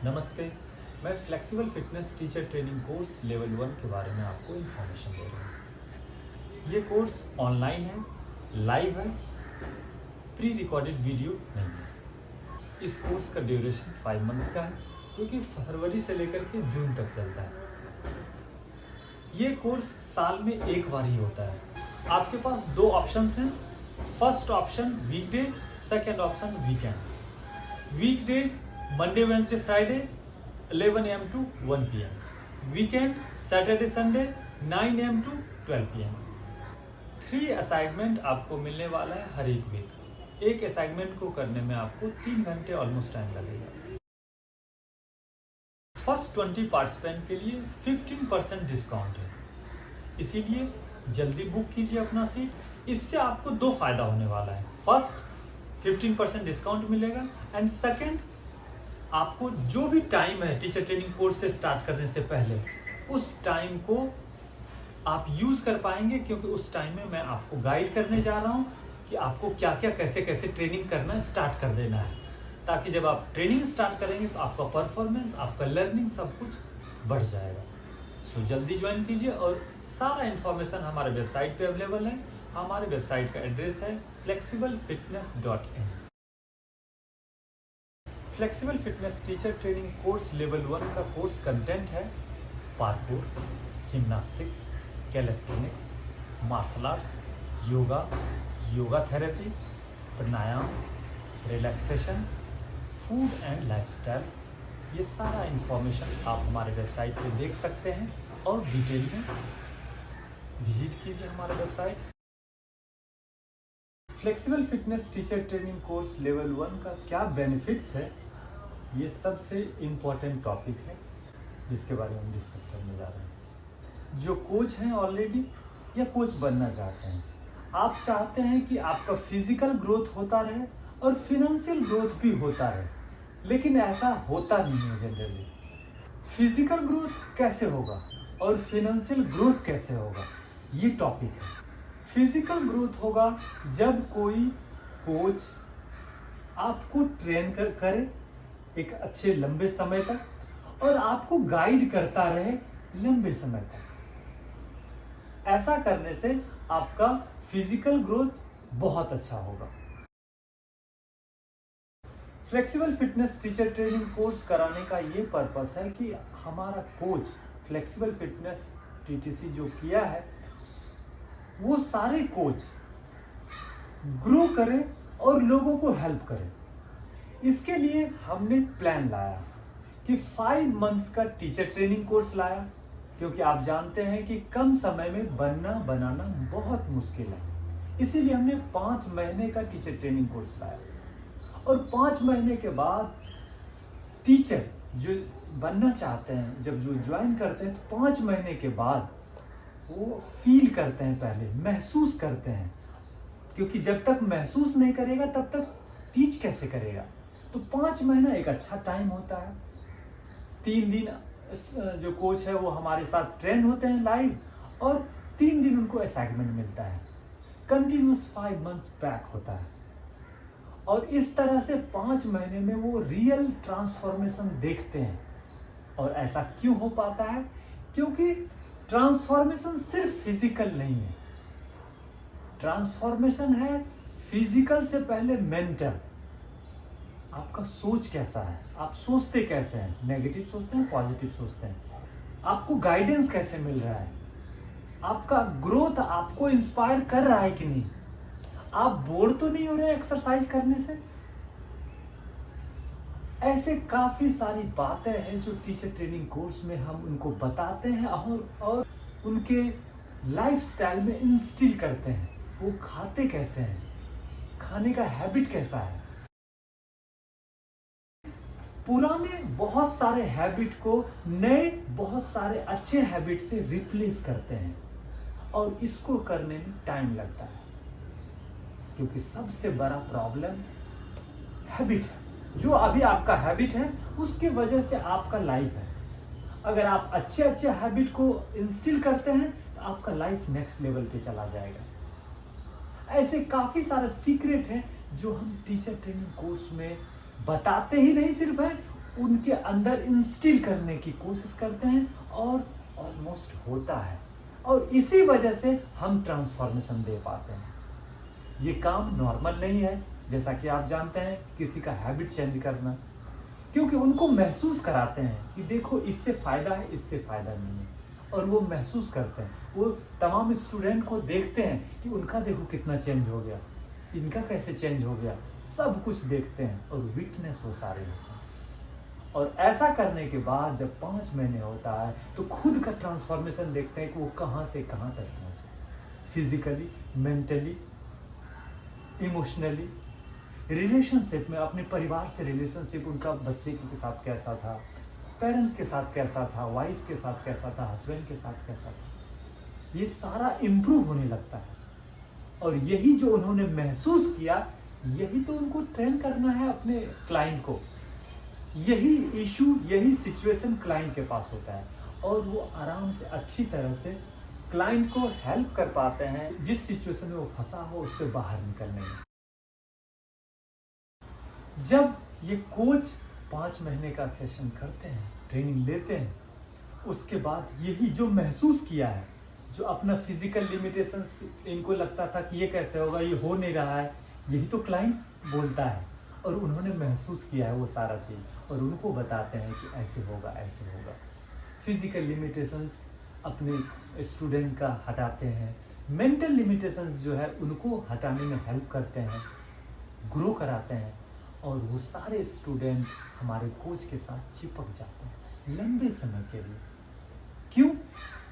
नमस्ते। मैं flexible fitness teacher training course level 1 के बारे में आपको इन्फॉर्मेशन दे रहा हूँ। ये कोर्स ऑनलाइन है, लाइव है, प्री रिकॉर्डेड वीडियो नहीं है। इस कोर्स का ड्यूरेशन 5 मंथ्स का है, जो कि फरवरी से लेकर के जून तक चलता है। ये कोर्स साल में एक बार ही होता है। आपके पास दो ऑप्शंस हैं। First option weekdays, second option weekend. Weekdays Monday Wednesday Friday 11 AM to 1 PM। Weekend Saturday Sunday 9 AM to 12 PM। 3 assignment आपको मिलने वाला है हर एक वीक। एक असाइनमेंट को करने में आपको 3 घंटे ऑलमोस्ट टाइम लगेगा। फर्स्ट 20 पार्टिसिपेंट के लिए 15% डिस्काउंट है, इसीलिए जल्दी बुक कीजिए अपना सीट। इससे आपको दो फायदा होने वाला है। फर्स्ट 15% डिस्काउंट मिलेगा एंड सेकेंड, आपको जो भी टाइम है टीचर ट्रेनिंग कोर्स से स्टार्ट करने से पहले, उस टाइम को आप यूज कर पाएंगे, क्योंकि उस टाइम में मैं आपको गाइड करने जा रहा हूं कि आपको क्या क्या कैसे कैसे ट्रेनिंग करना है, स्टार्ट कर देना है, ताकि जब आप ट्रेनिंग स्टार्ट करेंगे तो आपका परफॉर्मेंस, आपका लर्निंग सब कुछ बढ़ जाएगा। सो जल्दी ज्वाइन कीजिए। और सारा इन्फॉर्मेशन हमारे वेबसाइट पे अवेलेबल है। हमारे वेबसाइट का एड्रेस है flexiblefitness.in। Flexible fitness teacher training course level 1 का कोर्स कंटेंट है parkour, gymnastics, calisthenics, martial arts, yoga, yoga therapy, pranayama, relaxation, food and lifestyle. ये सारा इन्फॉर्मेशन आप हमारे वेबसाइट पे देख सकते हैं और डिटेल में विजिट कीजिए हमारा website. Flexible fitness teacher training course level 1 का क्या बेनिफिट्स है, ये सबसे इम्पोर्टेंट टॉपिक है जिसके बारे में हम डिस्कस करने जा रहे हैं। जो कोच हैं ऑलरेडी या कोच बनना चाहते हैं, आप चाहते हैं कि आपका फिजिकल ग्रोथ होता रहे और फिनेंशियल ग्रोथ भी होता रहे, लेकिन ऐसा होता नहीं है जनरली। फिजिकल ग्रोथ कैसे होगा और फिनेंशियल ग्रोथ कैसे होगा, ये टॉपिक है। फिजिकल ग्रोथ होगा जब कोई कोच आपको ट्रेन करे एक अच्छे लंबे समय तक और आपको गाइड करता रहे लंबे समय तक। ऐसा करने से आपका फिजिकल ग्रोथ बहुत अच्छा होगा। Flexible fitness teacher training course कराने का ये पर्पस है कि हमारा कोच फ्लेक्सिबल फिटनेस टीटीसी जो किया है, वो सारे कोच ग्रो करें और लोगों को हेल्प करें। इसके लिए हमने प्लान लाया कि 5 मंथ्स का टीचर ट्रेनिंग कोर्स लाया, क्योंकि आप जानते हैं कि कम समय में बनाना बहुत मुश्किल है। इसीलिए हमने 5 महीने का टीचर ट्रेनिंग कोर्स लाया और 5 महीने के बाद टीचर जो बनना चाहते हैं, जब जो ज्वाइन करते हैं, तो 5 महीने के बाद वो फील करते हैं, पहले महसूस करते हैं, क्योंकि जब तक महसूस नहीं करेगा तब तक टीच कैसे करेगा। तो 5 महीना एक अच्छा टाइम होता है। 3 दिन जो कोच है वो हमारे साथ ट्रेन होते हैं लाइव, और 3 दिन उनको असाइनमेंट मिलता है। कंटिन्यूस 5 मंथ्स बैक होता है, और इस तरह से 5 महीने में वो रियल ट्रांसफॉर्मेशन देखते हैं। और ऐसा क्यों हो पाता है? क्योंकि ट्रांसफॉर्मेशन सिर्फ फिजिकल नहीं है, ट्रांसफॉर्मेशन है फिजिकल से पहले मेंटल। आपका सोच कैसा है, आप सोचते कैसे हैं, नेगेटिव सोचते हैं, पॉजिटिव सोचते हैं, आपको गाइडेंस कैसे मिल रहा है, आपका ग्रोथ आपको इंस्पायर कर रहा है कि नहीं, आप बोर तो नहीं हो रहे एक्सरसाइज करने से। ऐसे काफी सारी बातें हैं जो टीचर ट्रेनिंग कोर्स में हम उनको बताते हैं और उनके लाइफस्टाइल में इंस्टिल करते हैं। वो खाते कैसे हैं, खाने का हैबिट कैसा है, पुराने बहुत सारे हैबिट को नए बहुत सारे अच्छे हैबिट से रिप्लेस करते हैं, और इसको करने में टाइम लगता है, क्योंकि सबसे बड़ा प्रॉब्लम हैबिट है। जो अभी आपका हैबिट है उसके वजह से आपका लाइफ है। अगर आप अच्छे अच्छे हैबिट को इंस्टिल करते हैं तो आपका लाइफ नेक्स्ट लेवल पे चला जाएगा। ऐसे काफी सारे सीक्रेट हैं जो हम टीचर ट्रेनिंग कोर्स में बताते ही नहीं सिर्फ है, उनके अंदर इंस्टिल करने की कोशिश करते हैं और ऑलमोस्ट होता है। और इसी वजह से हम ट्रांसफॉर्मेशन दे पाते हैं। ये काम नॉर्मल नहीं है, जैसा कि आप जानते हैं किसी का हैबिट चेंज करना, क्योंकि उनको महसूस कराते हैं कि देखो इससे फ़ायदा है, इससे फ़ायदा नहीं है, और वो महसूस करते हैं। वो तमाम स्टूडेंट को देखते हैं कि उनका देखो कितना चेंज हो गया, इनका कैसे चेंज हो गया, सब कुछ देखते हैं और विटनेस वो सारे होते हैं। और ऐसा करने के बाद जब 5 महीने होता है तो खुद का ट्रांसफॉर्मेशन देखते हैं कि वो कहाँ से कहाँ तक पहुँचे, फिजिकली, मेंटली, इमोशनली, रिलेशनशिप में, अपने परिवार से रिलेशनशिप उनका बच्चे के साथ कैसा था, पेरेंट्स के साथ कैसा था, वाइफ के साथ कैसा था, हस्बैंड के साथ कैसा था, ये सारा इम्प्रूव होने लगता है। और यही जो उन्होंने महसूस किया, यही तो उनको ट्रेन करना है अपने क्लाइंट को। यही इशू, यही सिचुएशन क्लाइंट के पास होता है और वो आराम से अच्छी तरह से क्लाइंट को हेल्प कर पाते हैं जिस सिचुएशन में वो फंसा हो उससे बाहर निकलने में। जब ये कोच 5 महीने का सेशन करते हैं, ट्रेनिंग लेते हैं, उसके बाद यही जो महसूस किया है, जो अपना फिजिकल लिमिटेशंस इनको लगता था कि ये कैसे होगा, ये हो नहीं रहा है, यही तो क्लाइंट बोलता है और उन्होंने महसूस किया है वो सारा चीज़ और उनको बताते हैं कि ऐसे होगा, ऐसे होगा। फिजिकल लिमिटेशंस अपने स्टूडेंट का हटाते हैं, मेंटल लिमिटेशंस जो है उनको हटाने में हेल्प करते हैं, ग्रो कराते हैं और वो सारे स्टूडेंट हमारे कोच के साथ चिपक जाते हैं लंबे समय के लिए। क्यों?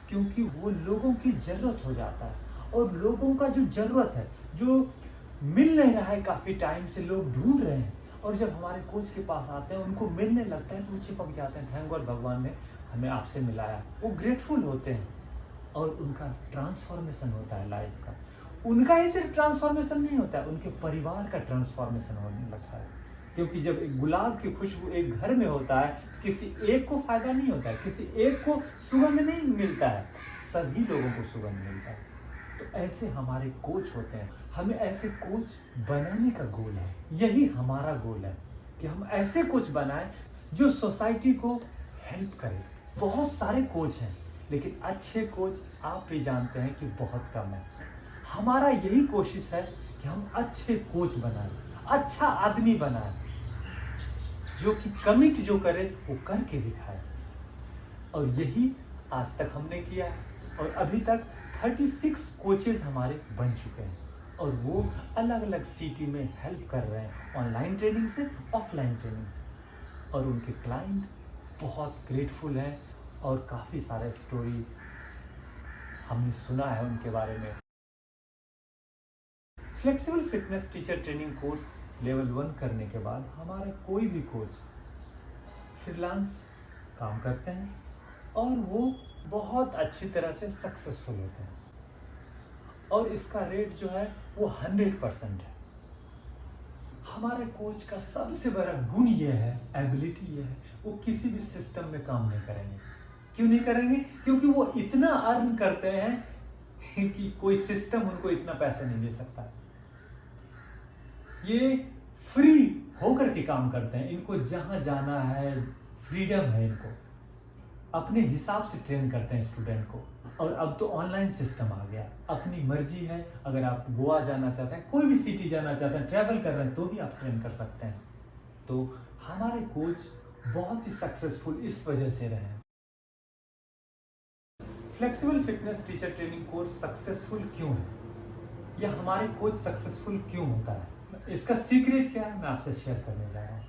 क्योंकि वो लोगों की ज़रूरत हो जाता है और लोगों का जो ज़रूरत है, जो मिल नहीं रहा है, काफ़ी टाइम से लोग ढूंढ रहे हैं और जब हमारे कोच के पास आते हैं उनको मिलने लगता है तो वो चिपक जाते हैं। थैंक गॉड भगवान ने हमें आपसे मिलाया, वो ग्रेटफुल होते हैं और उनका ट्रांसफॉर्मेशन होता है लाइफ का। उनका ही सिर्फ ट्रांसफॉर्मेशन नहीं होता है, उनके परिवार का ट्रांसफॉर्मेशन होने लगता है। क्योंकि जब एक गुलाब की खुशबू एक घर में होता है, किसी एक को फायदा नहीं होता है, किसी एक को सुगंध नहीं मिलता है, सभी लोगों को सुगंध मिलता है। तो ऐसे हमारे कोच होते हैं, हमें ऐसे कोच बनाने का गोल है। यही हमारा गोल है कि हम ऐसे कोच बनाएं जो सोसाइटी को हेल्प करें। बहुत सारे कोच हैं लेकिन अच्छे कोच आप भी जानते हैं कि बहुत कम है। हमारा यही कोशिश है कि हम अच्छे कोच बनाएं, अच्छा आदमी बनाएं, जो कि कमिट जो करे वो करके दिखाए। और यही आज तक हमने किया है और अभी तक 36 कोचेज हमारे बन चुके हैं और वो अलग अलग सिटी में हेल्प कर रहे हैं, ऑनलाइन ट्रेनिंग से, ऑफलाइन ट्रेनिंग से। और उनके क्लाइंट बहुत ग्रेटफुल हैं और काफ़ी सारा स्टोरी हमने सुना है उनके बारे में। Flexible fitness teacher training course level 1 करने के बाद हमारे कोई भी कोच फ्रीलांस काम करते हैं और वो बहुत अच्छी तरह से सक्सेसफुल होते हैं और इसका रेट जो है वो 100% है। हमारे कोच का सबसे बड़ा गुण ये है, एबिलिटी ये है, वो किसी भी सिस्टम में काम नहीं करेंगे। क्यों नहीं करेंगे? क्योंकि वो इतना अर्न करते हैं कि कोई सिस्टम उनको इतना पैसा नहीं दे सकता। ये फ्री होकर के काम करते हैं, इनको जहां जाना है फ्रीडम है, इनको अपने हिसाब से ट्रेन करते हैं स्टूडेंट को। और अब तो ऑनलाइन सिस्टम आ गया, अपनी मर्जी है। अगर आप गोवा जाना चाहते हैं, कोई भी सिटी जाना चाहते हैं, ट्रैवल कर रहे हैं, तो भी आप ट्रेन कर सकते हैं। तो हमारे कोच बहुत ही सक्सेसफुल इस वजह से रहे। Flexible fitness teacher training course successful क्यों है या हमारे कोच सक्सेसफुल क्यों होता है, इसका सीक्रेट क्या है मैं आपसे शेयर करने जा रहा हूँ।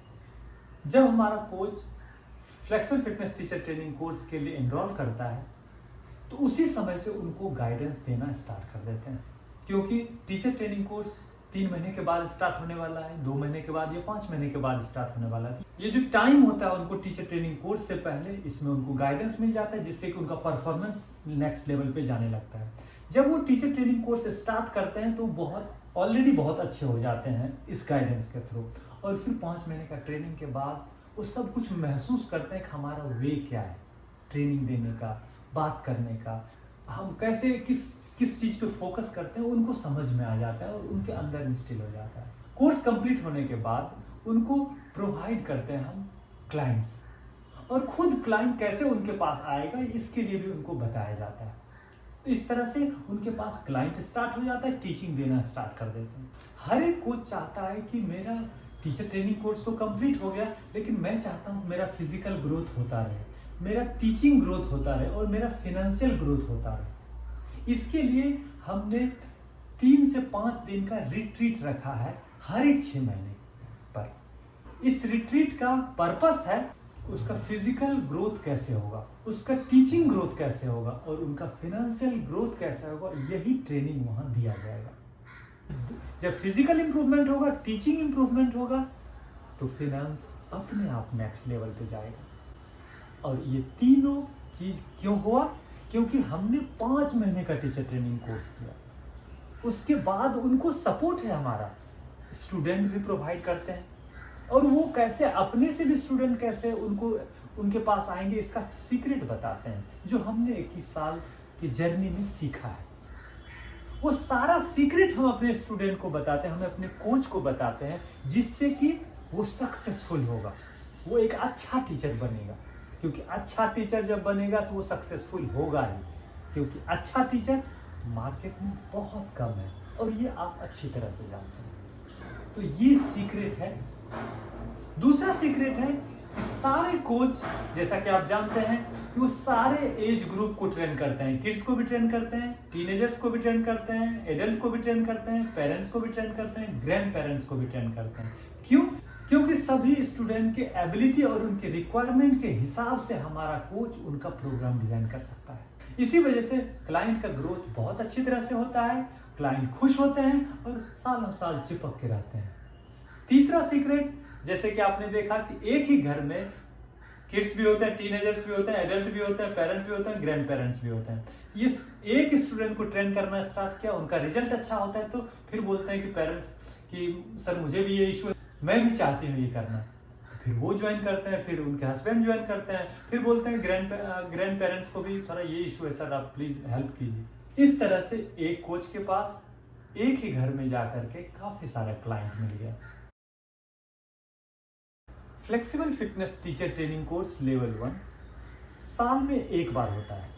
जब हमारा coach flexible fitness teacher training course के लिए एनरोल करता है तो उसी समय से उनको गाइडेंस देना स्टार्ट कर देते हैं, क्योंकि टीचर ट्रेनिंग कोर्स 3 महीने के बाद स्टार्ट होने वाला है, 2 महीने के बाद या 5 महीने के बाद स्टार्ट होने वाला है। ये जो टाइम होता है उनको टीचर ट्रेनिंग कोर्स से पहले, इसमें उनको गाइडेंस मिल जाता है जिससे कि उनका परफॉर्मेंस नेक्स्ट लेवल पे जाने लगता है। जब वो टीचर ट्रेनिंग कोर्स स्टार्ट करते हैं तो ऑलरेडी बहुत अच्छे हो जाते हैं इस गाइडेंस के थ्रू, और फिर 5 महीने का ट्रेनिंग के बाद वो सब कुछ महसूस करते हैं कि हमारा वे क्या है ट्रेनिंग देने का, बात करने का, हम कैसे किस चीज़ पे फोकस करते हैं, उनको समझ में आ जाता है और उनके अंदर इंस्टिल हो जाता है। कोर्स कंप्लीट होने के बाद उनको प्रोवाइड करते हैं हम क्लाइंट्स, और खुद क्लाइंट कैसे उनके पास आएगा इसके लिए भी उनको बताया जाता है। तो इस तरह से उनके पास क्लाइंट स्टार्ट हो जाता है, टीचिंग देना स्टार्ट कर देते हैं। हर एक कोच चाहता है कि मेरा टीचर ट्रेनिंग कोर्स तो कंप्लीट हो गया, लेकिन मैं चाहता हूँ मेरा फिजिकल ग्रोथ होता रहे, मेरा टीचिंग ग्रोथ होता रहे और मेरा फिनेंशियल ग्रोथ होता रहे। इसके लिए हमने 3 से 5 दिन का रिट्रीट रखा है हर एक 6 महीने पर। इस रिट्रीट का पर्पस है उसका फिजिकल ग्रोथ कैसे होगा, उसका टीचिंग ग्रोथ कैसे होगा और उनका फिनेंशियल ग्रोथ कैसे होगा, यही ट्रेनिंग वहाँ दिया जाएगा। जब फिजिकल इंप्रूवमेंट होगा, टीचिंग इंप्रूवमेंट होगा, तो फिनेंस अपने आप नेक्स्ट लेवल पे जाएगा। और ये तीनों चीज क्यों हुआ? क्योंकि हमने 5 महीने का टीचर ट्रेनिंग कोर्स किया। उसके बाद उनको सपोर्ट है, हमारा स्टूडेंट भी प्रोवाइड करते हैं, और वो कैसे अपने से भी स्टूडेंट कैसे उनके पास आएंगे इसका सीक्रेट बताते हैं, जो हमने 21 साल की जर्नी में सीखा है। वो सारा सीक्रेट हम अपने स्टूडेंट को बताते हैं, हम अपने कोच को बताते हैं, जिससे कि वो सक्सेसफुल होगा, वो एक अच्छा टीचर बनेगा। क्योंकि अच्छा टीचर जब बनेगा तो वो सक्सेसफुल होगा ही, क्योंकि अच्छा टीचर मार्केट में बहुत कम है और ये आप अच्छी तरह से जानते हैं। तो ये सीक्रेट है। दूसरा सीक्रेट है कि सारे कोच, जैसा कि आप जानते हैं, कि वो सारे एज ग्रुप को ट्रेन करते हैं। किड्स को भी ट्रेन करते हैं, टीनेजर्स को भी ट्रेन करते हैं, एडल्ट को भी ट्रेन करते हैं, पेरेंट्स को भी ट्रेन करते हैं, ग्रैंड पेरेंट्स को भी ट्रेन करते हैं। क्यों? क्योंकि सभी स्टूडेंट के एबिलिटी और उनके रिक्वायरमेंट के हिसाब से हमारा कोच उनका प्रोग्राम डिजाइन कर सकता है। इसी वजह से क्लाइंट का ग्रोथ बहुत अच्छी तरह से होता है, क्लाइंट खुश होते हैं और सालों साल चिपक के रहते हैं। तीसरा सीक्रेट, जैसे कि आपने देखा कि एक ही घर में किड्स भी होते हैं, टीनेजर्स भी होते हैं, एडल्ट भी होते हैं, पेरेंट्स भी होते हैं, ग्रैंड पेरेंट्स भी होते हैं। ये एक स्टूडेंट को ट्रेन करना स्टार्ट किया, उनका रिजल्ट अच्छा होता है, तो फिर बोलते हैं कि पेरेंट्स कि सर मुझे भी ये इशू है, मैं भी चाहती हूँ ये करना। तो फिर वो ज्वाइन करते हैं, फिर उनके हस्बैंड ज्वाइन करते हैं, फिर बोलते हैं ग्रैंड पेरेंट्स को भी थोड़ा ये इशू है सर, आप प्लीज हेल्प कीजिए। इस तरह से एक कोच के पास एक ही घर में जाकर के काफी सारा क्लाइंट मिल गया। Flexible fitness teacher training course level 1 साल में एक बार होता है।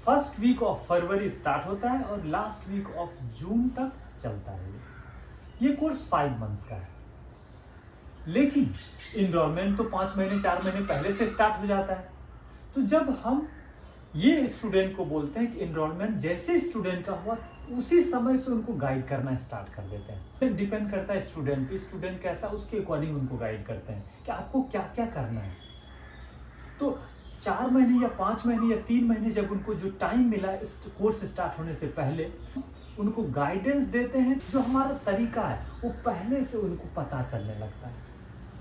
First week of February start होता है और लास्ट वीक ऑफ जून तक चलता है। ये कोर्स 5 मंथ्स का है, लेकिन इनरोलमेंट तो 5 महीने 4 महीने पहले से स्टार्ट हो जाता है। तो जब हम ये स्टूडेंट को बोलते हैं कि इनरोलमेंट जैसे स्टूडेंट का हुआ उसी समय से उनको गाइड करना स्टार्ट कर देते हैं। डिपेंड करता है स्टूडेंट पे, स्टूडेंट कैसा उसके अकॉर्डिंग उनको गाइड करते हैं कि आपको क्या क्या करना है। तो 4 महीने या 5 महीने या 3 महीने जब उनको जो टाइम मिला इस कोर्स स्टार्ट होने से पहले, उनको गाइडेंस देते हैं। जो हमारा तरीका है वो पहले से उनको पता चलने लगता है,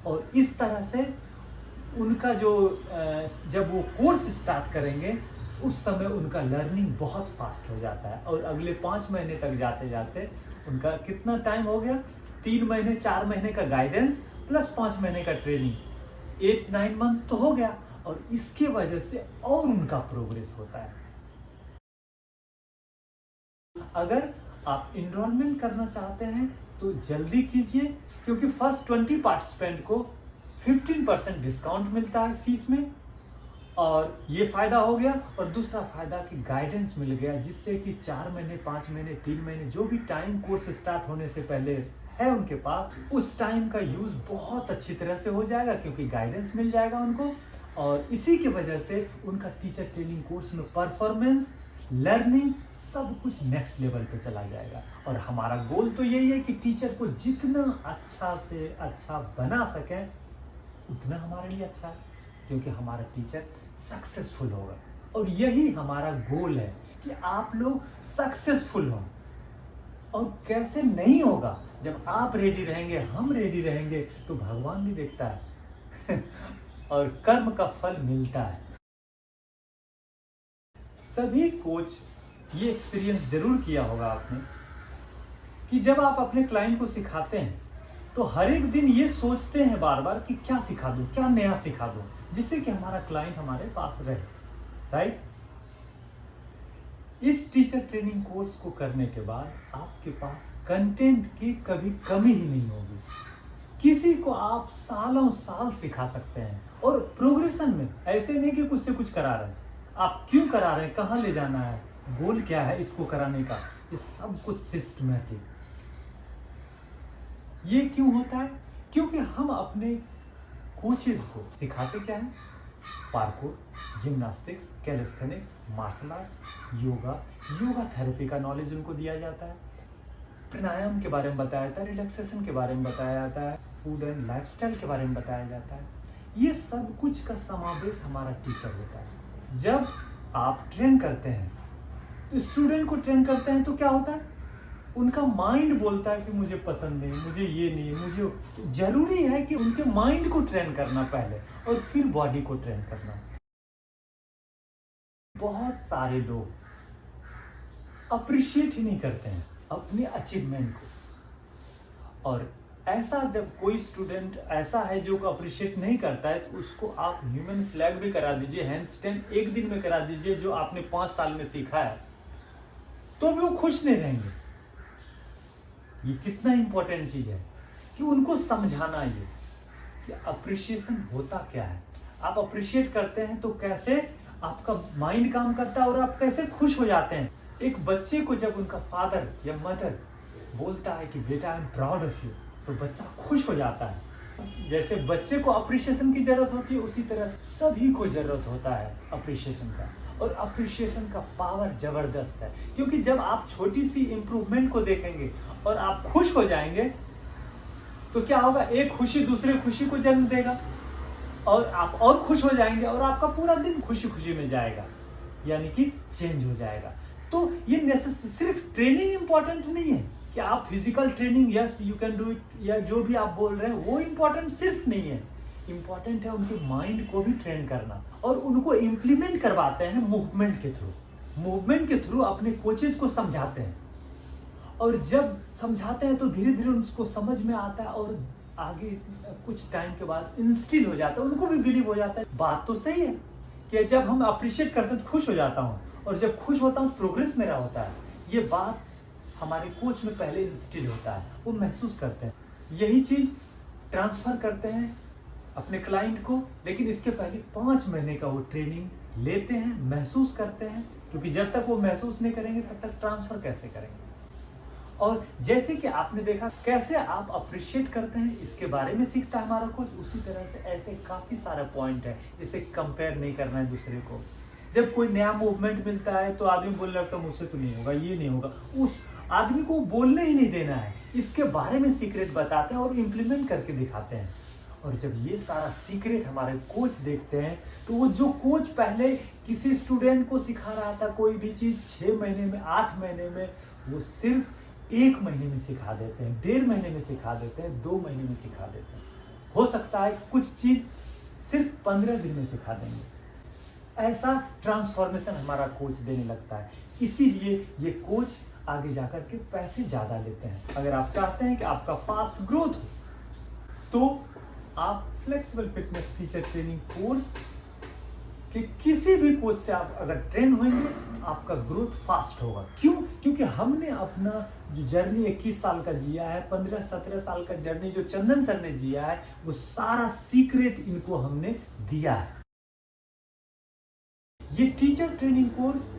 और इस तरह से उनका जो जब वो कोर्स स्टार्ट करेंगे उस समय उनका लर्निंग बहुत फास्ट हो जाता है। और अगले 5 महीने तक जाते जाते उनका कितना टाइम हो गया? 3 महीने 4 महीने का गाइडेंस प्लस 5 महीने का ट्रेनिंग, 8-9 मंथ्स तो हो गया। और इसके वजह से और उनका प्रोग्रेस होता है। अगर आप इनरोलमेंट करना चाहते हैं तो जल्दी कीजिए, क्योंकि फर्स्ट 20 पार्टिसिपेंट को 15% डिस्काउंट मिलता है फीस में, और ये फायदा हो गया। और दूसरा फायदा कि गाइडेंस मिल गया, जिससे कि 4 महीने 5 महीने 3 महीने जो भी टाइम कोर्स स्टार्ट होने से पहले है उनके पास, उस टाइम का यूज बहुत अच्छी तरह से हो जाएगा, क्योंकि गाइडेंस मिल जाएगा उनको। और इसी की वजह से उनका टीचर ट्रेनिंग कोर्स में परफॉर्मेंस, लर्निंग सब कुछ नेक्स्ट लेवल पे चला जाएगा। और हमारा गोल तो यही है कि टीचर को जितना अच्छा से अच्छा बना सकें उतना हमारे लिए अच्छा है, क्योंकि हमारा टीचर सक्सेसफुल होगा। और यही हमारा गोल है कि आप लोग सक्सेसफुल हों। और कैसे नहीं होगा? जब आप रेडी रहेंगे, हम रेडी रहेंगे, तो भगवान भी देखता है और कर्म का फल मिलता है। सभी कोच ये एक्सपीरियंस जरूर किया होगा आपने कि जब आप अपने क्लाइंट को सिखाते हैं तो हर एक दिन ये सोचते हैं बार बार कि क्या सिखा दूं, क्या नया सिखा दूं, जिससे कि हमारा क्लाइंट हमारे पास रहे, राइट? इस टीचर ट्रेनिंग कोर्स को करने के बाद आपके पास कंटेंट की कभी कमी ही नहीं होगी। किसी को आप सालों साल सिखा सकते हैं। और प्रोग्रेशन में ऐसे नहीं कि कुछ से कुछ करा रहे हैं, आप क्यों करा रहे हैं, कहाँ ले जाना है, गोल क्या है इसको कराने का, ये सब कुछ सिस्टमैटिक। ये क्यों होता है? क्योंकि हम अपने कोचेज को सिखाते क्या है? Parkour, gymnastics, calisthenics, martial arts, yoga therapy का नॉलेज उनको दिया जाता है, प्राणायाम के बारे में बताया जाता है, रिलैक्सेशन के बारे में बताया जाता है, फूड एंड लाइफस्टाइल के बारे में बताया जाता है। ये सब कुछ का समावेश हमारा टीचर होता है। जब आप ट्रेन करते हैं, तो स्टूडेंट को ट्रेन करते हैं तो क्या होता है? उनका माइंड बोलता है कि मुझे पसंद नहीं, मुझे ये नहीं, मुझे। तो जरूरी है कि उनके माइंड को ट्रेन करना पहले और फिर बॉडी को ट्रेन करना। बहुत सारे लोग अप्रिशिएट ही नहीं करते हैं अपने अचीवमेंट को। और ऐसा जब कोई स्टूडेंट ऐसा है जो अप्रिशिएट नहीं करता है, तो उसको आप ह्यूमन फ्लैग भी करा दीजिए, हैंडस्टैंड एक दिन में करा दीजिए जो आपने 5 साल में सीखा है, तो भी वो खुश नहीं रहेंगे। ये कितना इंपॉर्टेंट चीज है कि उनको समझाना ये कि अप्रिशिएशन होता क्या है। आप अप्रिशिएट करते हैं तो कैसे आपका माइंड काम करता है और आप कैसे खुश हो जाते हैं। एक बच्चे को जब उनका फादर या मदर बोलता है कि बेटा I am proud of you, तो बच्चा खुश हो जाता है। जैसे बच्चे को अप्रिशिएशन की जरूरत होती है, उसी तरह सभी को जरूरत होता है अप्रिशिएशन का। और अप्रिशिएशन का पावर जबरदस्त है, क्योंकि जब आप छोटी सी इंप्रूवमेंट को देखेंगे और आप खुश हो जाएंगे, तो क्या होगा? एक खुशी दूसरे खुशी को जन्म देगा और आप और खुश हो जाएंगे और आपका पूरा दिन खुशी खुशी में जाएगा, यानी कि चेंज हो जाएगा। तो ये सिर्फ ट्रेनिंग इंपॉर्टेंट नहीं है कि आप physical training yes you can do it या जो भी आप बोल रहे हैं वो इंपॉर्टेंट सिर्फ नहीं है। इंपॉर्टेंट है उनके माइंड को भी ट्रेन करना, और उनको इम्प्लीमेंट करवाते हैं मूवमेंट के थ्रू। मूवमेंट के थ्रू अपने कोचेज को समझाते हैं, और जब समझाते हैं तो धीरे धीरे उनको समझ में आता है और आगे कुछ टाइम के बाद इंस्टिल हो जाता है, उनको भी बिलीव हो जाता है। बात तो सही है कि जब हम अप्रिशिएट करते हैं तो खुश हो जाता हूँ, और जब खुश होता हूँ प्रोग्रेस मेरा होता है। ये बात हमारे कोच में पहले इंस्टिल होता है, वो महसूस करते हैं। यही चीज ट्रांसफर करते हैं अपने क्लाइंट को, लेकिन इसके पहले 5 महीने का वो ट्रेनिंग लेते हैं, महसूस करते हैं, क्योंकि जब तक वो महसूस नहीं करेंगे तब तक ट्रांसफर कैसे करेंगे। और जैसे कि आपने देखा कैसे आप अप्रिशिएट करते हैं, इसके बारे में सीखता है हमारा कोच। उसी तरह से ऐसे काफी सारे पॉइंट है, जैसे कंपेयर नहीं करना है दूसरे को। जब कोई नया मूवमेंट मिलता है तो आदमी बोलने लगता है मुझसे तो नहीं होगा, ये नहीं होगा, उस आदमी को बोलने ही नहीं देना है। इसके बारे में सीक्रेट बताते हैं और इम्प्लीमेंट करके दिखाते हैं। और जब ये सारा सीक्रेट हमारे कोच देखते हैं, तो वो जो कोच पहले किसी स्टूडेंट को सिखा रहा था कोई भी चीज 6 महीने में, 8 महीने में, वो सिर्फ 1 महीने में सिखा देते हैं, 1.5 महीने में सिखा देते हैं, 2 महीने में सिखा देते हैं। हो सकता है कुछ चीज सिर्फ 15 दिन में सिखा देंगे। ऐसा ट्रांसफॉर्मेशन हमारा कोच देने लगता है। इसीलिए ये कोच आगे जाकर के पैसे ज्यादा लेते हैं। अगर आप चाहते हैं कि आपका फास्ट ग्रोथ हो, तो आप flexible fitness teacher training course के किसी भी कोच से आप अगर ट्रेन होंगे, आपका ग्रोथ फास्ट होगा। क्यों? क्योंकि हमने अपना जो जर्नी 21 साल का जिया है, 15-17 साल का जर्नी जो चंदन सर ने जिया है, वो सारा सीक्रेट इनको हमने दिया है। ये टीचर ट्रेनिंग कोर्स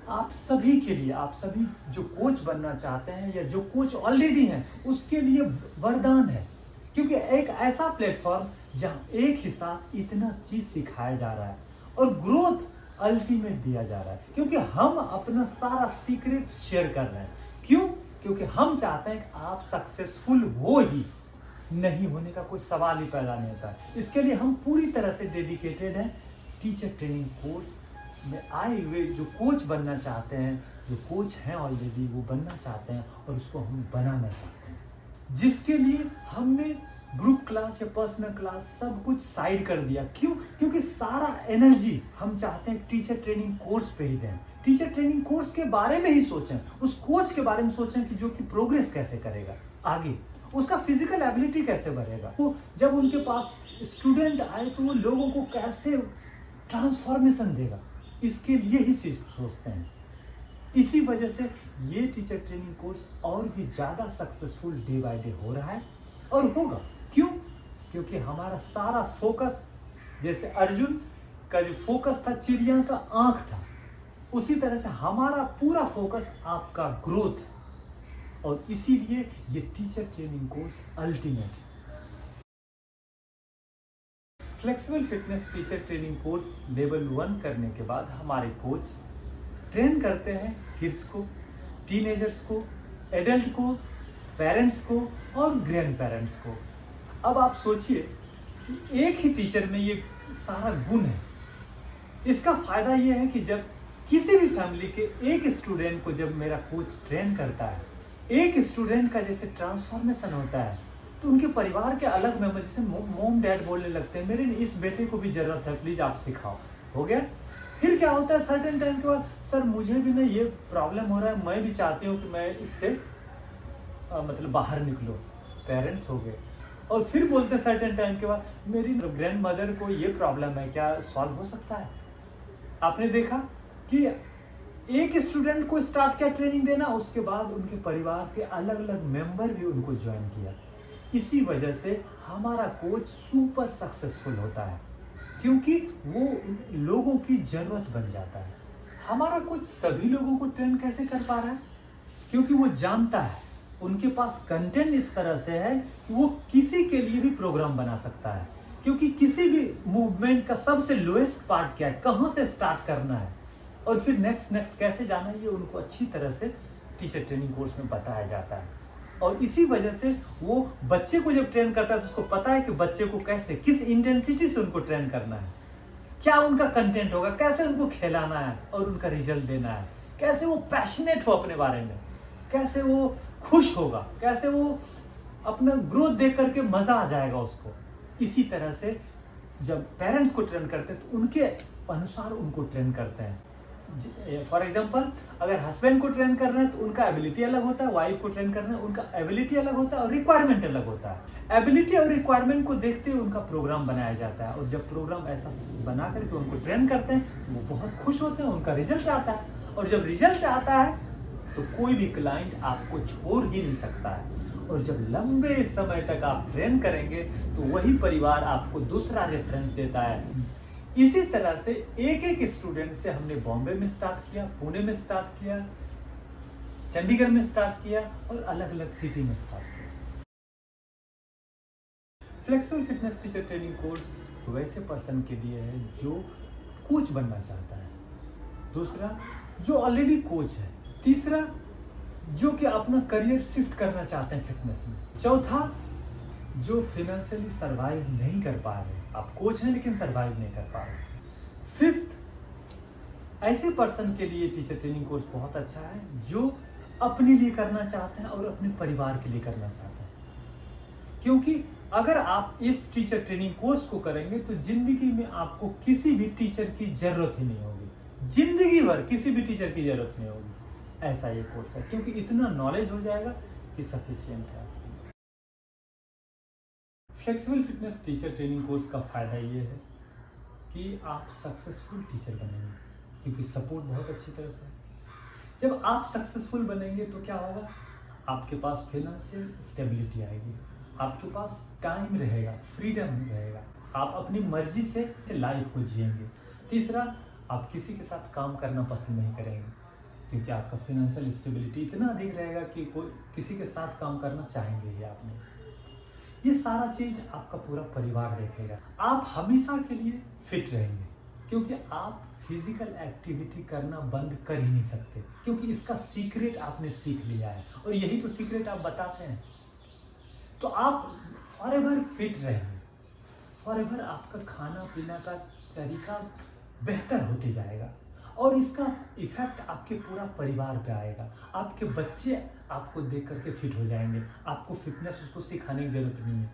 आप सभी के लिए, आप सभी जो कोच बनना चाहते हैं या जो कोच ऑलरेडी हैं, उसके लिए वरदान है। क्योंकि एक ऐसा प्लेटफॉर्म जहां एक ही साथ इतना चीज सिखाया जा रहा है और ग्रोथ अल्टीमेट दिया जा रहा है, क्योंकि हम अपना सारा सीक्रेट शेयर कर रहे हैं। क्यों? क्योंकि हम चाहते हैं कि आप सक्सेसफुल हो ही, नहीं होने का कोई सवाल ही पैदा नहीं होता है। इसके लिए हम पूरी तरह से डेडिकेटेड हैं। टीचर ट्रेनिंग कोर्स में आए हुए जो कोच बनना चाहते हैं, जो कोच हैं ऑलरेडी, वो बनना चाहते हैं और उसको हम बनाना चाहते हैं, जिसके लिए हमने ग्रुप क्लास या पर्सनल क्लास सब कुछ साइड कर दिया। क्यों? क्योंकि सारा एनर्जी हम चाहते हैं टीचर ट्रेनिंग कोर्स पे ही दें। टीचर ट्रेनिंग कोर्स के बारे में ही सोचें, उस कोच के बारे में सोचें कि जो कि प्रोग्रेस कैसे करेगा आगे, उसका फिजिकल एबिलिटी कैसे बढ़ेगा, वो जब उनके पास स्टूडेंट आए तो वो लोगों को कैसे ट्रांसफॉर्मेशन देगा, इसके लिए ही सोचते हैं। इसी वजह से ये टीचर ट्रेनिंग कोर्स और भी ज़्यादा सक्सेसफुल डे बाय डे हो रहा है और होगा। क्यों? क्योंकि हमारा सारा फोकस, जैसे अर्जुन का जो फोकस था चिड़िया का आंख था, उसी तरह से हमारा पूरा फोकस आपका ग्रोथ है। और इसीलिए ये टीचर ट्रेनिंग कोर्स अल्टीमेट है। Flexible fitness teacher training course level 1 करने के बाद हमारे कोच ट्रेन करते हैं किड्स को, टीनेजर्स को, एडल्ट को, पेरेंट्स को और ग्रैंड पेरेंट्स को। अब आप सोचिए कि एक ही टीचर में ये सारा गुण है। इसका फायदा ये है कि जब किसी भी फैमिली के एक स्टूडेंट को जब मेरा कोच ट्रेन करता है, एक स्टूडेंट का जैसे ट्रांसफॉर्मेशन होता है, तो उनके परिवार के अलग मेंबर, जैसे मॉम डैड बोलने लगते हैं मेरे इस बेटे को भी जरूरत है, प्लीज आप सिखाओ, हो गया। फिर क्या होता है सर्टेन टाइम के बाद, सर मुझे भी ना ये प्रॉब्लम हो रहा है, मैं भी चाहती हूँ कि मैं इससे मतलब बाहर निकलो, पेरेंट्स हो गए। और फिर बोलते हैं सर्टेन टाइम के बाद, मेरी ग्रैंड मदर को ये प्रॉब्लम है, क्या सॉल्व हो सकता है? आपने देखा कि एक स्टूडेंट को स्टार्ट किया ट्रेनिंग देना, उसके बाद उनके परिवार के अलग अलग मेंबर भी उनको ज्वाइन किया। इसी वजह से हमारा कोच सुपर सक्सेसफुल होता है, क्योंकि वो लोगों की जरूरत बन जाता है। हमारा कोच सभी लोगों को ट्रेन कैसे कर पा रहा है? क्योंकि वो जानता है, उनके पास कंटेंट इस तरह से है कि वो किसी के लिए भी प्रोग्राम बना सकता है। क्योंकि किसी भी मूवमेंट का सबसे लोएस्ट पार्ट क्या है, कहाँ से स्टार्ट करना है और फिर नेक्स्ट कैसे जाना है, ये उनको अच्छी तरह से टीचर ट्रेनिंग कोर्स में बताया जाता है। और इसी वजह से वो बच्चे को जब ट्रेन करता है तो उसको पता है कि बच्चे को कैसे, किस इंटेंसिटी से उनको ट्रेन करना है, क्या उनका कंटेंट होगा, कैसे उनको खिलाना है और उनका रिजल्ट देना है, कैसे वो पैशनेट हो अपने बारे में, कैसे वो खुश होगा, कैसे वो अपना ग्रोथ देख करके मजा आ जाएगा उसको। इसी तरह से जब पेरेंट्स को ट्रेन करते हैं तो उनके अनुसार उनको ट्रेन करते हैं। फॉर एग्जाम्पल, अगर हस्बैंड को ट्रेन करना है तो उनका एबिलिटी अलग होता है, वाइफ को ट्रेन करना है उनका एबिलिटी अलग होता है और रिक्वायरमेंट अलग होता है। एबिलिटी और रिक्वायरमेंट को देखते हुए उनका प्रोग्राम बनाया जाता है। और जब प्रोग्राम ऐसा बना करके उनको ट्रेन करते हैं तो वो बहुत खुश होते हैं, उनका रिजल्ट आता है। और जब रिजल्ट आता है तो कोई भी क्लाइंट आपको छोड़ ही नहीं सकता है। और जब लंबे समय तक आप ट्रेन करेंगे तो वही परिवार आपको दूसरा रेफरेंस देता है। इसी तरह से एक एक स्टूडेंट से हमने बॉम्बे में स्टार्ट किया, पुणे में स्टार्ट किया, चंडीगढ़ में स्टार्ट किया और अलग अलग सिटी में स्टार्ट किया। Flexible fitness teacher training course वैसे पर्सन के लिए है जो कोच बनना चाहता है, दूसरा जो ऑलरेडी कोच है, तीसरा जो कि अपना करियर शिफ्ट करना चाहते हैं फिटनेस में, चौथा जो फाइनेंशियली सरवाइव नहीं कर पा रहे, आप कोच हैं लेकिन सरवाइव नहीं कर पा रहे, फिफ्थ ऐसे पर्सन के लिए टीचर ट्रेनिंग कोर्स बहुत अच्छा है जो अपने लिए करना चाहते हैं और अपने परिवार के लिए करना चाहते हैं। क्योंकि अगर आप इस टीचर ट्रेनिंग कोर्स को करेंगे तो जिंदगी में आपको किसी भी टीचर की जरूरत ही नहीं होगी, जिंदगी भर किसी भी टीचर की जरूरत नहीं होगी। ऐसा ये कोर्स है, क्योंकि इतना नॉलेज हो जाएगा कि सफिशिएंट है। Flexible fitness teacher training course का फायदा ये है कि आप सक्सेसफुल टीचर बनेंगे, क्योंकि सपोर्ट बहुत अच्छी तरह से है। जब आप सक्सेसफुल बनेंगे तो क्या होगा, आपके पास फाइनेंशियल स्टेबिलिटी आएगी, आपके पास टाइम रहेगा, फ्रीडम रहेगा, आप अपनी मर्जी से लाइफ को जिएंगे। तीसरा, आप किसी के साथ काम करना पसंद नहीं करेंगे, क्योंकि आपका फाइनेंशियल स्टेबिलिटी इतना अधिक रहेगा कि कोई किसी के साथ काम करना चाहेंगे ही आप नहीं। ये सारा चीज आपका पूरा परिवार देखेगा। आप हमेशा के लिए फिट रहेंगे, क्योंकि आप फिजिकल एक्टिविटी करना बंद कर ही नहीं सकते, क्योंकि इसका सीक्रेट आपने सीख लिया है और यही तो सीक्रेट आप बताते हैं। तो आप फॉरएवर फिट रहेंगे, फॉरएवर आपका खाना पीना का तरीका बेहतर होते जाएगा और इसका इफेक्ट आपके पूरा परिवार पे आएगा। आपके बच्चे आपको देख करके फिट हो जाएंगे, आपको फिटनेस उसको सिखाने की जरूरत नहीं है,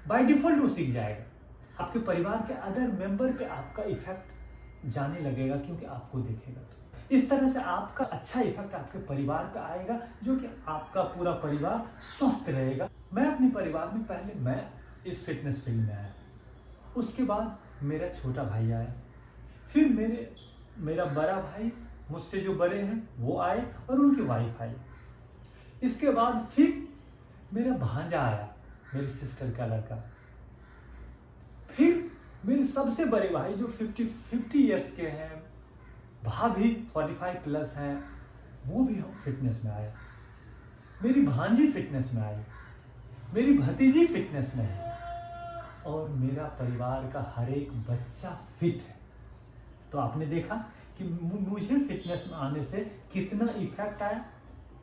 बाय डिफॉल्ट वो सीख जाएगा। आपके परिवार के अदर मेंबर पे आपका इफेक्ट जाने लगेगा, क्योंकि आपको देखेगा। तो इस तरह से आपका अच्छा इफेक्ट आपके परिवार पे आएगा, जो कि आपका पूरा परिवार स्वस्थ रहेगा। मैं अपने परिवार में पहले मैं इस फिटनेस फील्ड में आया, उसके बाद मेरा छोटा भाई आया, फिर मेरा बड़ा भाई मुझसे जो बड़े हैं वो आए और उनकी वाइफ आई, इसके बाद फिर मेरा भांजा आया, मेरी सिस्टर का लड़का, मेरे सबसे बड़े भाई जो 50 ईयर्स के हैं, भाभी 45 प्लस हैं, वो भी फिटनेस में आए। मेरी भांजी फिटनेस में आई, मेरी भतीजी फिटनेस में है, और मेरा परिवार का हर एक बच्चा फिट है। तो आपने देखा कि मुझे फिटनेस में आने से कितना इफेक्ट आया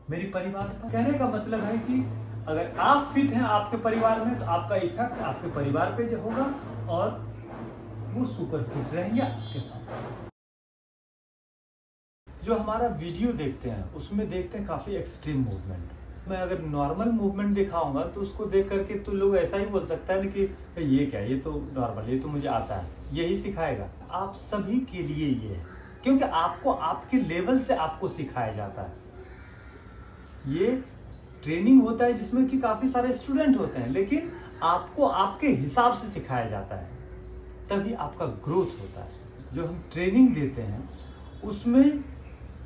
मेरे परिवार पर। कहने का मतलब है कि अगर आप फिट हैं आपके परिवार में, तो आपका इफेक्ट आपके परिवार पे जो होगा और वो सुपर फिट रहेंगे आपके साथ। जो हमारा वीडियो देखते हैं उसमें देखते हैं काफी एक्सट्रीम मूवमेंट। मैं अगर नॉर्मल मूवमेंट दिखाऊंगा तो उसको देख करके तो लोग ऐसा ही बोल सकता है कि ये क्या, ये तो नॉर्मल, ये तो मुझे आता है, यही सिखाएगा। आप सभी के लिए ये है, क्योंकि आपको आपके लेवल से आपको सिखाया जाता है। ये ट्रेनिंग होता है जिसमें कि काफी सारे स्टूडेंट होते हैं, लेकिन आपको आपके हिसाब से सिखाया जाता है, तभी आपका ग्रोथ होता है। जो हम ट्रेनिंग देते हैं उसमें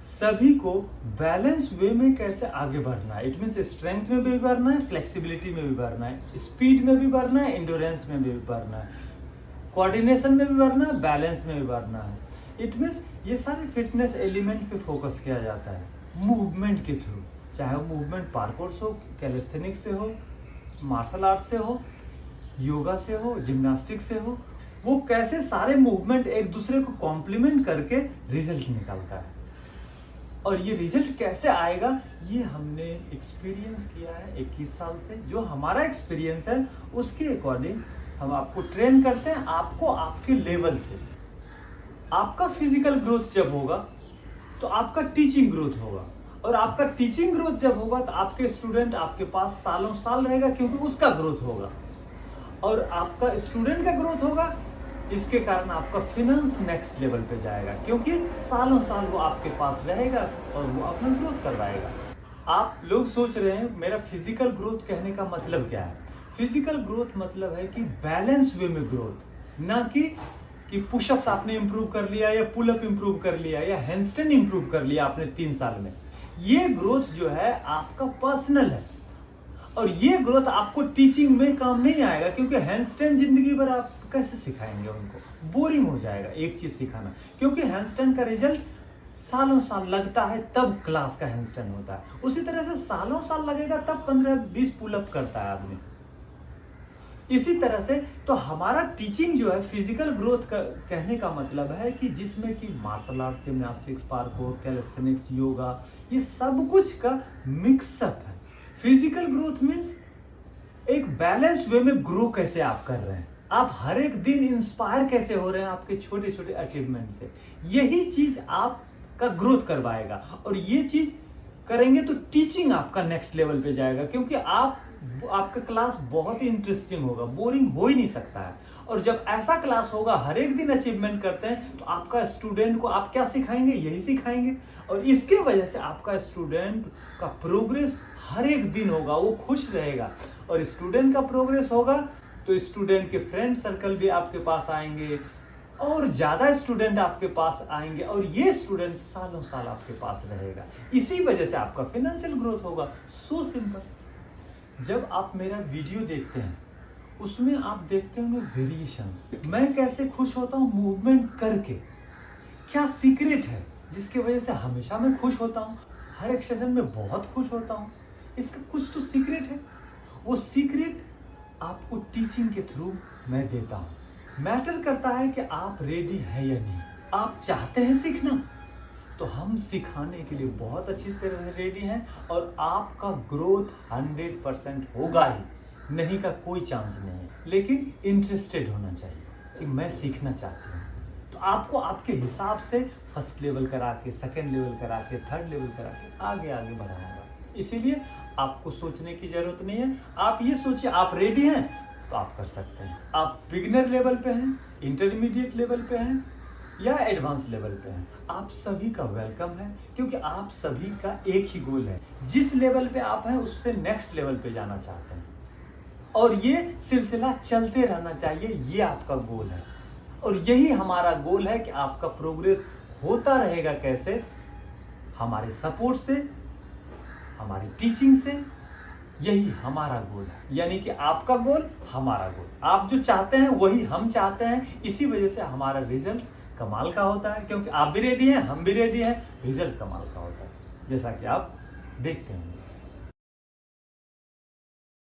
सभी को बैलेंस वे में कैसे आगे बढ़ना है। इट मीन्स स्ट्रेंथ में भी बढ़ना है, फ्लेक्सिबिलिटी में भी बढ़ना है, स्पीड में भी बढ़ना है, एंड्योरेंस में भी बढ़ना है, कोऑर्डिनेशन में भी बढ़ना है, बैलेंस में भी बढ़ना है। इट मीन्स ये सारे फिटनेस एलिमेंट पे फोकस किया जाता है मूवमेंट के थ्रू। चाहे वो मूवमेंट पार्कोर से हो, कैलिस्थेनिक्स से हो, मार्शल आर्ट से हो, योगा से हो, जिम्नास्टिक से हो, वो कैसे सारे मूवमेंट एक दूसरे को कॉम्प्लीमेंट करके रिजल्ट निकालता है। और ये रिजल्ट कैसे आएगा, ये हमने एक्सपीरियंस किया है 21 साल से। जो हमारा एक्सपीरियंस है उसके अकॉर्डिंग हम आपको ट्रेन करते हैं, आपको आपके लेवल से। आपका फिजिकल ग्रोथ जब होगा तो आपका टीचिंग ग्रोथ होगा, और आपका टीचिंग ग्रोथ जब होगा तो आपके स्टूडेंट आपके पास सालों साल रहेगा, क्योंकि उसका ग्रोथ होगा। और आपका स्टूडेंट का ग्रोथ होगा, इसके कारण आपका फिनेंस नेक्स्ट लेवल पे जाएगा, क्योंकि सालों साल वो आपके पास रहेगा और वो अपना ग्रोथ करवाएगा। आप लोग सोच रहे हैं मेरा फिजिकल ग्रोथ कहने का मतलब क्या है। फिजिकल ग्रोथ मतलब है कि बैलेंस वे में ग्रोथ, ना कि पुशअप्स आपने इंप्रूव कर लिया या पुलअप इंप्रूव कर लिया या हैंडस्टैंड इंप्रूव कर लिया आपने 3 साल में। ये ग्रोथ जो है आपका पर्सनल है, और ये ग्रोथ आपको टीचिंग में काम नहीं आएगा, क्योंकि हैंडस्टैंड जिंदगी भर आप कैसे सिखाएंगे उनको, बोरिंग हो जाएगा एक चीज सिखाना। क्योंकि हैंडस्टैंड का रिजल्ट सालों साल लगता है तब क्लास का हैंडस्टैंड होता है, उसी तरह से सालों साल लगेगा तब 15-20 पुलअप करता है आदमी। इसी तरह से तो हमारा टीचिंग जो है फिजिकल ग्रोथ का कहने का मतलब है कि जिसमें कि martial art, gymnastics, parkour, calisthenics, yoga, ये सब कुछ का मिक्सअप है। फिजिकल ग्रोथ मीन्स एक बैलेंस वे में ग्रो कैसे आप कर रहे हैं, आप हर एक दिन इंस्पायर कैसे हो रहे हैं आपके छोटे छोटे अचीवमेंट से। यही चीज आपका ग्रोथ करवाएगा, और ये चीज करेंगे तो टीचिंग आपका नेक्स्ट लेवल पे जाएगा, क्योंकि आपका क्लास बहुत ही इंटरेस्टिंग होगा, बोरिंग हो ही नहीं सकता है। और जब ऐसा क्लास होगा, हर एक दिन अचीवमेंट करते हैं, तो आपका स्टूडेंट को आप क्या सिखाएंगे, यही सिखाएंगे, और इसके वजह से आपका स्टूडेंट का प्रोग्रेस हर एक दिन होगा, वो खुश रहेगा। और स्टूडेंट का प्रोग्रेस होगा तो स्टूडेंट के फ्रेंड सर्कल भी आपके पास आएंगे, और ज्यादा स्टूडेंट आपके पास आएंगे, और ये स्टूडेंट सालों साल आपके पास रहेगा। इसी वजह से आपका फाइनेंशियल ग्रोथ होगा। So simple. जब आप मेरा वीडियो देखते हैं उसमें आप देखते होंगे वेरिएशंस। मैं कैसे खुश होता हूँ मूवमेंट करके, क्या सीक्रेट है जिसकी वजह से हमेशा मैं खुश होता हूँ, हर एक सेशन में बहुत खुश होता हूँ। इसका कुछ तो सीक्रेट है। वो सीक्रेट आपको टीचिंग के थ्रू मैं देता हूँ। मैटर करता है कि आप रेडी है या नहीं। आप चाहते हैं सीखना, तो हम सिखाने के लिए बहुत अच्छी तरह से रेडी हैं, और आपका ग्रोथ 100% होगा ही, नहीं का कोई चांस नहीं है। लेकिन इंटरेस्टेड होना चाहिए कि मैं सीखना चाहती हूँ, तो आपको आपके हिसाब से फर्स्ट लेवल करा के, सेकेंड लेवल करा के, थर्ड लेवल करा के आगे आगे बढ़ाऊंगा। इसीलिए आपको सोचने की जरूरत नहीं है। आप ये सोचिए आप रेडी हैं तो आप कर सकते हैं। आप बिगिनर लेवल पे हैं, इंटरमीडिएट लेवल पे हैं, या एडवांस लेवल पे हैं, आप सभी का वेलकम है, क्योंकि आप सभी का एक ही गोल है। जिस लेवल पे आप हैं उससे नेक्स्ट लेवल पे जाना चाहते हैं, और ये सिलसिला चलते रहना चाहिए। ये आपका गोल है, और यही हमारा गोल है कि आपका प्रोग्रेस होता रहेगा। कैसे? हमारे सपोर्ट से, हमारी टीचिंग से, यही हमारा गोल है, यानी कि आपका गोल हमारा गोल, आप जो चाहते हैं वही हम चाहते हैं। इसी वजह से हमारा रिजल्ट कमाल का होता है, क्योंकि आप भी रेडी हैं, हम भी रेडी हैं, रिजल्ट कमाल का होता है, जैसा कि आप देखते होंगे।